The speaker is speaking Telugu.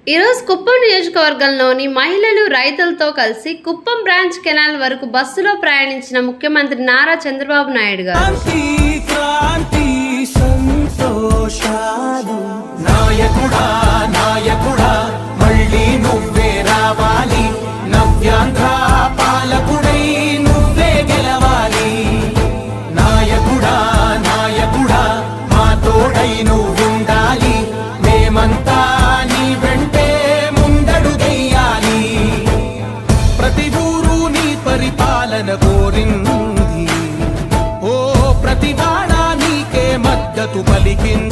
ఈరోజు కుప్పం నియోజకవర్గంలోని మహిళలు రైతులతో కలిసి కుప్పం బ్రాంచ్ కెనాల్ వరకు బస్సులో ప్రయాణించిన ముఖ్యమంత్రి నారా చంద్రబాబు నాయుడు గారు కోరింది ఓ ప్రతివాడా నీకే మద్దతు పలికింది.